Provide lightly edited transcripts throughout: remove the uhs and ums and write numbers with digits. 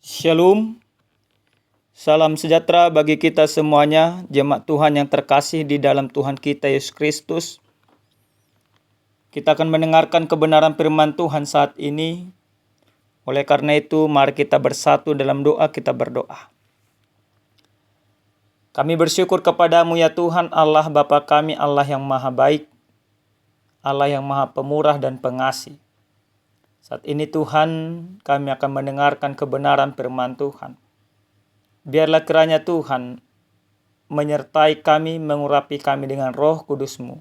Shalom, salam sejahtera bagi kita semuanya, jemaat Tuhan yang terkasih di dalam Tuhan kita Yesus Kristus. Kita akan mendengarkan kebenaran firman Tuhan saat ini. Oleh karena itu, mari kita bersatu dalam doa, kita berdoa. Kami bersyukur kepadamu ya Tuhan, Allah Bapa kami, Allah yang maha baik, Allah yang maha pemurah dan pengasih. Saat ini Tuhan, kami akan mendengarkan kebenaran firman Tuhan. Biarlah kiranya Tuhan menyertai kami, mengurapi kami dengan Roh Kudus-Mu,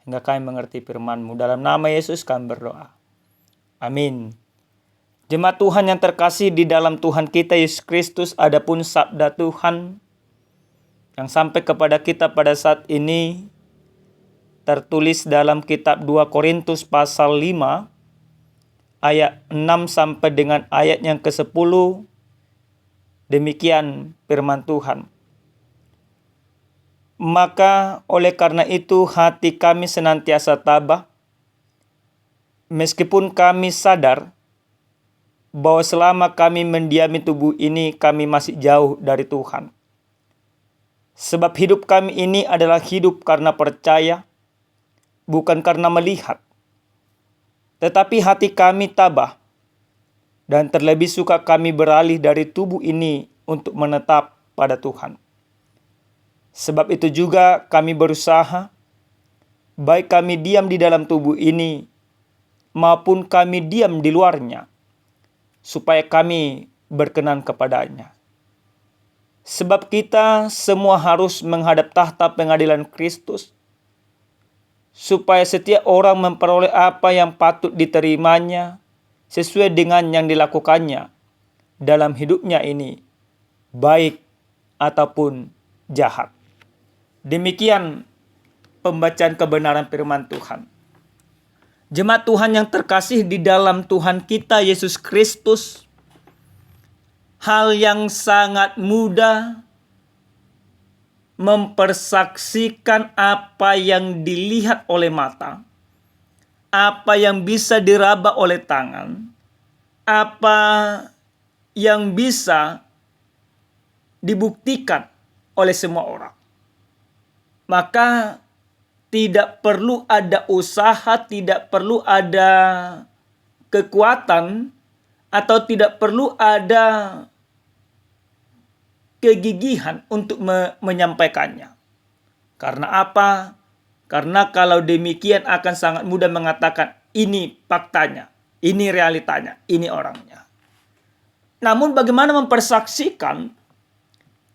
hingga kami mengerti firman-Mu. Dalam nama Yesus kami berdoa. Amin. Jemaat Tuhan yang terkasih di dalam Tuhan kita Yesus Kristus, adapun sabda Tuhan yang sampai kepada kita pada saat ini tertulis dalam kitab 2 Korintus pasal 5 ayat 6 sampai dengan ayat yang ke-10. Demikian firman Tuhan. Maka oleh karena itu hati kami senantiasa tabah, meskipun kami sadar bahwa selama kami mendiami tubuh ini kami masih jauh dari Tuhan. Sebab hidup kami ini adalah hidup karena percaya, bukan karena melihat. Tetapi hati kami tabah, dan terlebih suka kami beralih dari tubuh ini untuk menetap pada Tuhan. Sebab itu juga kami berusaha, baik kami diam di dalam tubuh ini, maupun kami diam di luarnya, supaya kami berkenan kepadanya. Sebab kita semua harus menghadap tahta pengadilan Kristus, supaya setiap orang memperoleh apa yang patut diterimanya sesuai dengan yang dilakukannya dalam hidupnya ini, baik ataupun jahat. Demikian pembacaan kebenaran firman Tuhan. Jemaat Tuhan yang terkasih di dalam Tuhan kita Yesus Kristus, hal yang sangat mudah mempersaksikan apa yang dilihat oleh mata, apa yang bisa diraba oleh tangan, apa yang bisa dibuktikan oleh semua orang. Maka tidak perlu ada usaha, tidak perlu ada kekuatan, atau tidak perlu ada kegigihan untuk menyampaikannya. Karena apa? Karena kalau demikian akan sangat mudah mengatakan ini faktanya, ini realitanya, ini orangnya. Namun bagaimana mempersaksikan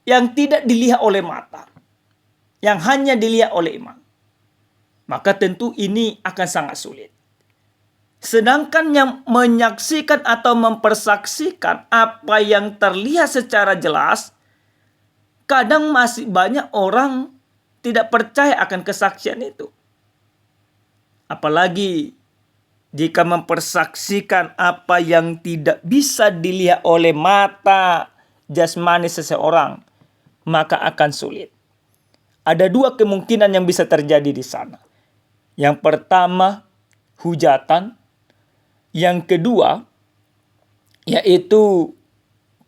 yang tidak dilihat oleh mata, yang hanya dilihat oleh iman? Maka tentu ini akan sangat sulit. Sedangkan yang menyaksikan atau mempersaksikan apa yang terlihat secara jelas, kadang masih banyak orang tidak percaya akan kesaksian itu. Apalagi jika mempersaksikan apa yang tidak bisa dilihat oleh mata jasmani seseorang, maka akan sulit. Ada dua kemungkinan yang bisa terjadi di sana. Yang pertama, hujatan. Yang kedua, yaitu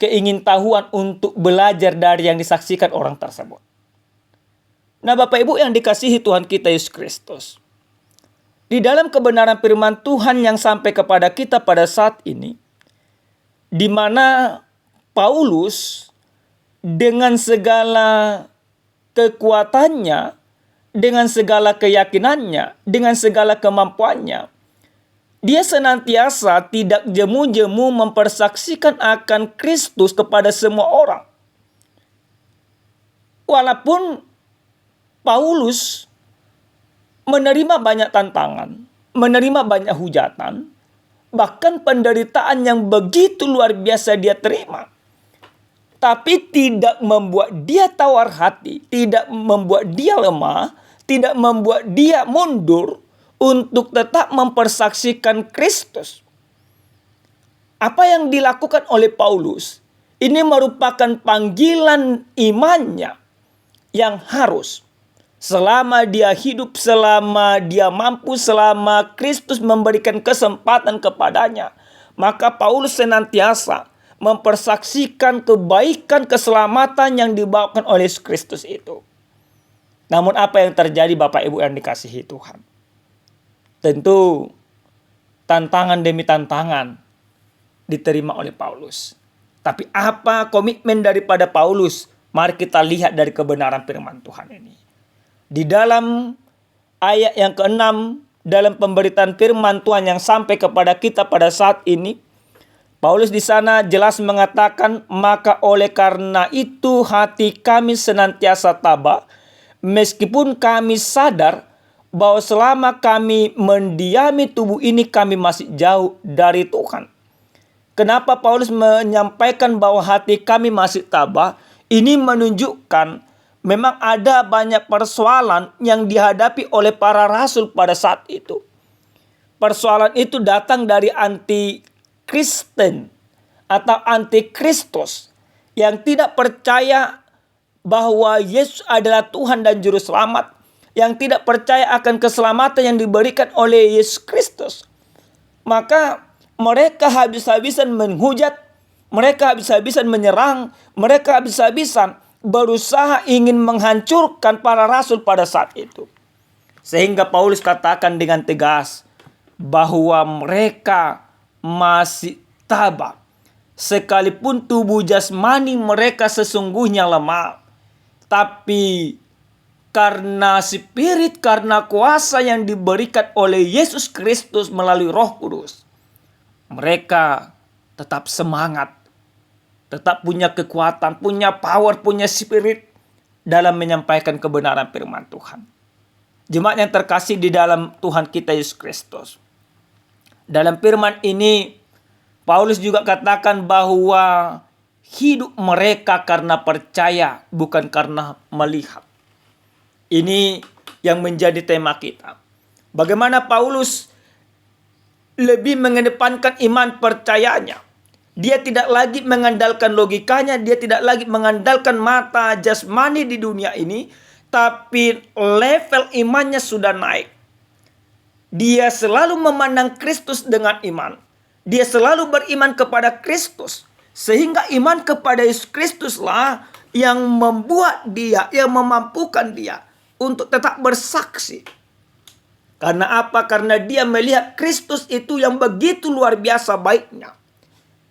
keingintahuan untuk belajar dari yang disaksikan orang tersebut. Nah, Bapak Ibu yang dikasihi Tuhan kita Yesus Kristus, di dalam kebenaran firman Tuhan yang sampai kepada kita pada saat ini, di mana Paulus dengan segala kekuatannya, dengan segala keyakinannya, dengan segala kemampuannya, dia senantiasa tidak jemu-jemu mempersaksikan akan Kristus kepada semua orang. Walaupun Paulus menerima banyak tantangan, menerima banyak hujatan, bahkan penderitaan yang begitu luar biasa dia terima, tapi tidak membuat dia tawar hati, tidak membuat dia lemah, tidak membuat dia mundur untuk tetap mempersaksikan Kristus. Apa yang dilakukan oleh Paulus ini merupakan panggilan imannya yang harus, selama dia hidup, selama dia mampu, selama Kristus memberikan kesempatan kepadanya, maka Paulus senantiasa mempersaksikan kebaikan keselamatan yang dibawakan oleh Yesus Kristus itu. Namun apa yang terjadi Bapak Ibu yang dikasihi Tuhan? Tentu tantangan demi tantangan diterima oleh Paulus. Tapi apa komitmen daripada Paulus? Mari kita lihat dari kebenaran firman Tuhan ini. Di dalam ayat yang ke-6 dalam pemberitaan firman Tuhan yang sampai kepada kita pada saat ini, Paulus di sana jelas mengatakan, maka oleh karena itu hati kami senantiasa tabah, meskipun kami sadar bahwa selama kami mendiami tubuh ini kami masih jauh dari Tuhan. Kenapa Paulus menyampaikan bahwa hati kami masih tabah? Ini menunjukkan memang ada banyak persoalan yang dihadapi oleh para rasul pada saat itu. Persoalan itu datang dari anti-Kristen atau anti-Kristus yang tidak percaya bahwa Yesus adalah Tuhan dan Juru Selamat, yang tidak percaya akan keselamatan yang diberikan oleh Yesus Kristus. Maka mereka habis-habisan menghujat, mereka habis-habisan menyerang, mereka habis-habisan berusaha ingin menghancurkan para rasul pada saat itu. Sehingga Paulus katakan dengan tegas bahwa mereka masih tabah. Sekalipun tubuh jasmani mereka sesungguhnya lemah, tapi karena spirit, karena kuasa yang diberikan oleh Yesus Kristus melalui Roh Kudus, mereka tetap semangat, tetap punya kekuatan, punya power, punya spirit dalam menyampaikan kebenaran firman Tuhan. Jemaat yang terkasih di dalam Tuhan kita Yesus Kristus. Dalam firman ini, Paulus juga katakan bahwa hidup mereka karena percaya, bukan karena melihat. Ini yang menjadi tema kita. Bagaimana Paulus lebih mengedepankan iman percayanya. Dia tidak lagi mengandalkan logikanya, dia tidak lagi mengandalkan mata jasmani di dunia ini, tapi level imannya sudah naik. Dia selalu memandang Kristus dengan iman. Dia selalu beriman kepada Kristus. Sehingga iman kepada Yesus Kristuslah yang membuat dia, yang memampukan dia untuk tetap bersaksi. Karena apa? Karena dia melihat Kristus itu yang begitu luar biasa baiknya,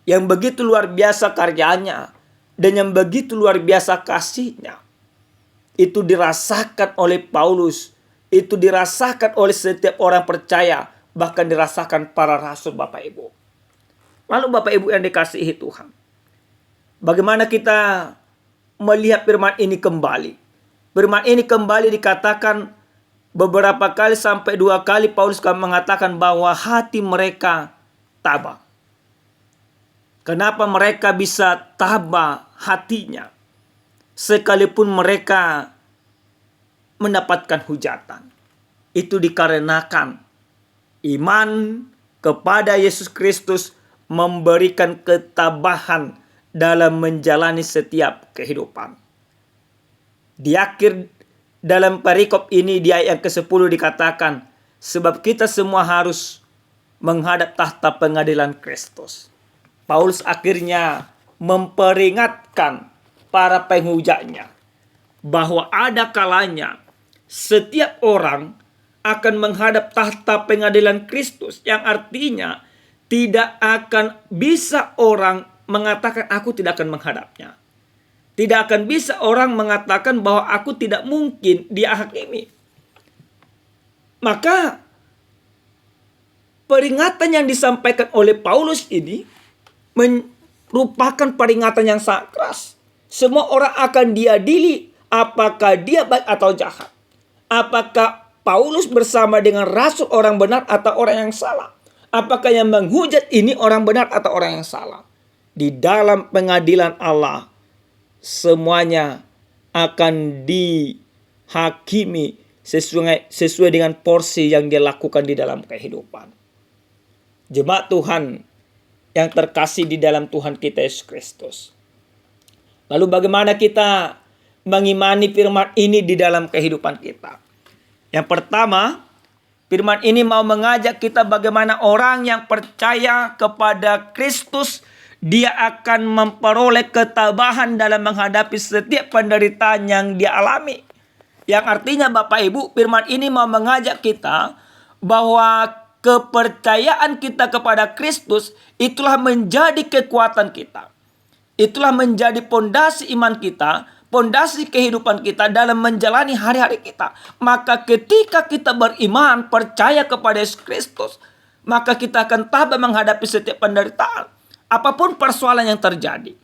yang begitu luar biasa karyanya, dan yang begitu luar biasa kasihnya. Itu dirasakan oleh Paulus, itu dirasakan oleh setiap orang percaya, bahkan dirasakan para rasul Bapak Ibu. Lalu Bapak Ibu yang dikasihi Tuhan, bagaimana kita melihat firman ini kembali? Firman ini kembali dikatakan beberapa kali sampai 2 kali Paulus mengatakan bahwa hati mereka tabah. Kenapa mereka bisa tabah hatinya? Sekalipun mereka mendapatkan hujatan. Itu dikarenakan iman kepada Yesus Kristus memberikan ketabahan dalam menjalani setiap kehidupan. Di akhir dalam perikop ini di ayat yang ke-10 dikatakan, sebab kita semua harus menghadap tahta pengadilan Kristus. Paulus akhirnya memperingatkan para penghujatnya bahwa ada kalanya setiap orang akan menghadap tahta pengadilan Kristus, yang artinya tidak akan bisa orang mengatakan aku tidak akan menghadapnya. Tidak akan bisa orang mengatakan bahwa aku tidak mungkin dihakimi. Maka peringatan yang disampaikan oleh Paulus ini merupakan peringatan yang sangat keras. Semua orang akan diadili apakah dia baik atau jahat. Apakah Paulus bersama dengan rasul orang benar atau orang yang salah. Apakah yang menghujat ini orang benar atau orang yang salah. Di dalam pengadilan Allah, semuanya akan dihakimi sesuai dengan porsi yang dia lakukan di dalam kehidupan. Jemaat Tuhan yang terkasih di dalam Tuhan kita Yesus Kristus. Lalu bagaimana kita mengimani firman ini di dalam kehidupan kita? Yang pertama, firman ini mau mengajak kita bagaimana orang yang percaya kepada Kristus dia akan memperoleh ketabahan dalam menghadapi setiap penderitaan yang dia alami. Yang artinya Bapak Ibu, firman ini mau mengajak kita bahwa kepercayaan kita kepada Kristus itulah menjadi kekuatan kita. Itulah menjadi pondasi iman kita, pondasi kehidupan kita dalam menjalani hari-hari kita. Maka ketika kita beriman, percaya kepada Yesus Kristus, maka kita akan tabah menghadapi setiap penderitaan. Apapun persoalan yang terjadi,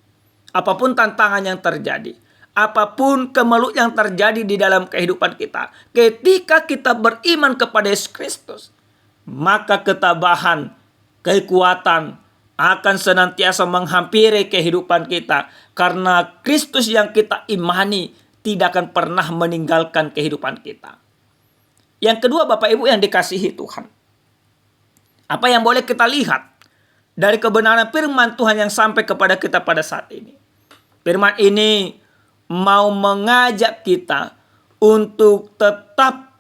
apapun tantangan yang terjadi, apapun kemelut yang terjadi di dalam kehidupan kita, ketika kita beriman kepada Yesus Kristus, maka ketabahan, kekuatan akan senantiasa menghampiri kehidupan kita. Karena Kristus yang kita imani tidak akan pernah meninggalkan kehidupan kita. Yang kedua Bapak Ibu yang dikasihi Tuhan, apa yang boleh kita lihat dari kebenaran firman Tuhan yang sampai kepada kita pada saat ini? Firman ini mau mengajak kita untuk tetap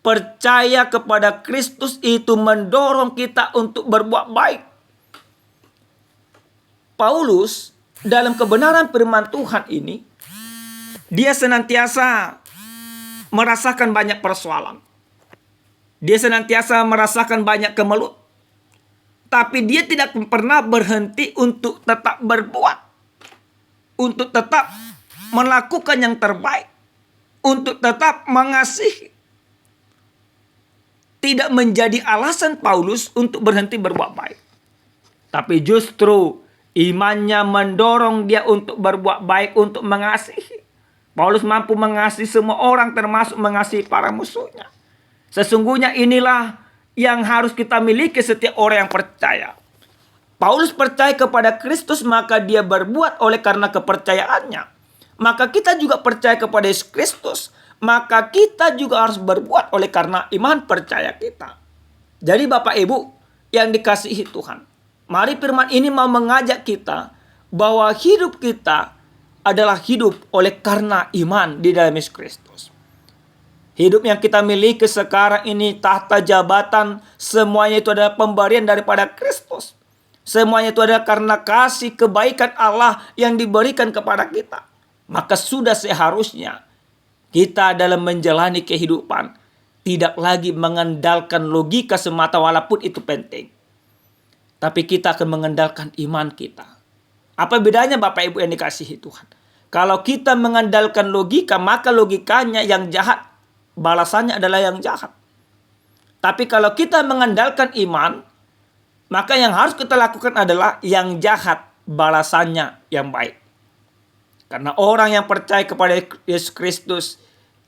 percaya kepada Kristus, itu mendorong kita untuk berbuat baik. Paulus dalam kebenaran firman Tuhan ini, dia senantiasa merasakan banyak persoalan. Dia senantiasa merasakan banyak kemelut. Tapi dia tidak pernah berhenti untuk tetap berbuat. Untuk tetap melakukan yang terbaik. Untuk tetap mengasihi. Tidak menjadi alasan Paulus untuk berhenti berbuat baik. Tapi justru imannya mendorong dia untuk berbuat baik, untuk mengasihi. Paulus mampu mengasihi semua orang, termasuk mengasihi para musuhnya. Sesungguhnya inilah yang harus kita miliki setiap orang yang percaya. Paulus percaya kepada Kristus, maka dia berbuat oleh karena kepercayaannya. Maka kita juga percaya kepada Yesus Kristus, maka kita juga harus berbuat oleh karena iman percaya kita. Jadi Bapak Ibu yang dikasihi Tuhan, mari firman ini mau mengajak kita bahwa hidup kita adalah hidup oleh karena iman di dalam Yesus Kristus. Hidup yang kita miliki sekarang ini, tahta jabatan, semuanya itu adalah pemberian daripada Kristus. Semuanya itu adalah karena kasih kebaikan Allah yang diberikan kepada kita. Maka sudah seharusnya kita dalam menjalani kehidupan tidak lagi mengandalkan logika semata, walaupun itu penting. Tapi kita akan mengandalkan iman kita. Apa bedanya Bapak Ibu yang dikasihi Tuhan? Kalau kita mengandalkan logika, maka logikanya yang jahat, balasannya adalah yang jahat. Tapi kalau kita mengandalkan iman, maka yang harus kita lakukan adalah yang jahat, balasannya yang baik. Karena orang yang percaya kepada Yesus Kristus,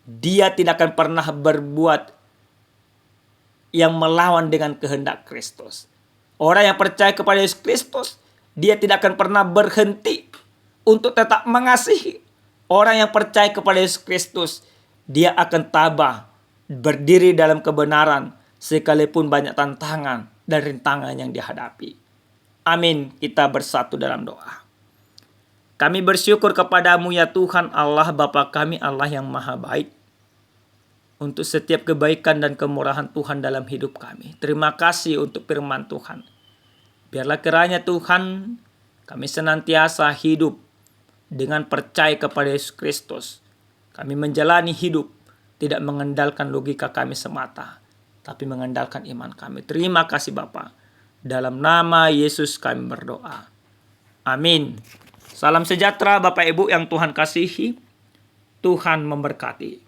dia tidak akan pernah berbuat yang melawan dengan kehendak Kristus. Orang yang percaya kepada Yesus Kristus, dia tidak akan pernah berhenti untuk tetap mengasihi. Orang yang percaya kepada Yesus Kristus, dia akan tabah, berdiri dalam kebenaran, sekalipun banyak tantangan dan rintangan yang dihadapi. Amin. Kita bersatu dalam doa. Kami bersyukur kepadamu ya Tuhan Allah Bapa kami, Allah yang maha baik, untuk setiap kebaikan dan kemurahan Tuhan dalam hidup kami. Terima kasih untuk firman Tuhan. Biarlah kiranya Tuhan, kami senantiasa hidup dengan percaya kepada Yesus Kristus. Kami menjalani hidup tidak mengandalkan logika kami semata, tapi mengandalkan iman kami. Terima kasih Bapa. Dalam nama Yesus kami berdoa. Amin. Salam sejahtera Bapak Ibu yang Tuhan kasihi. Tuhan memberkati.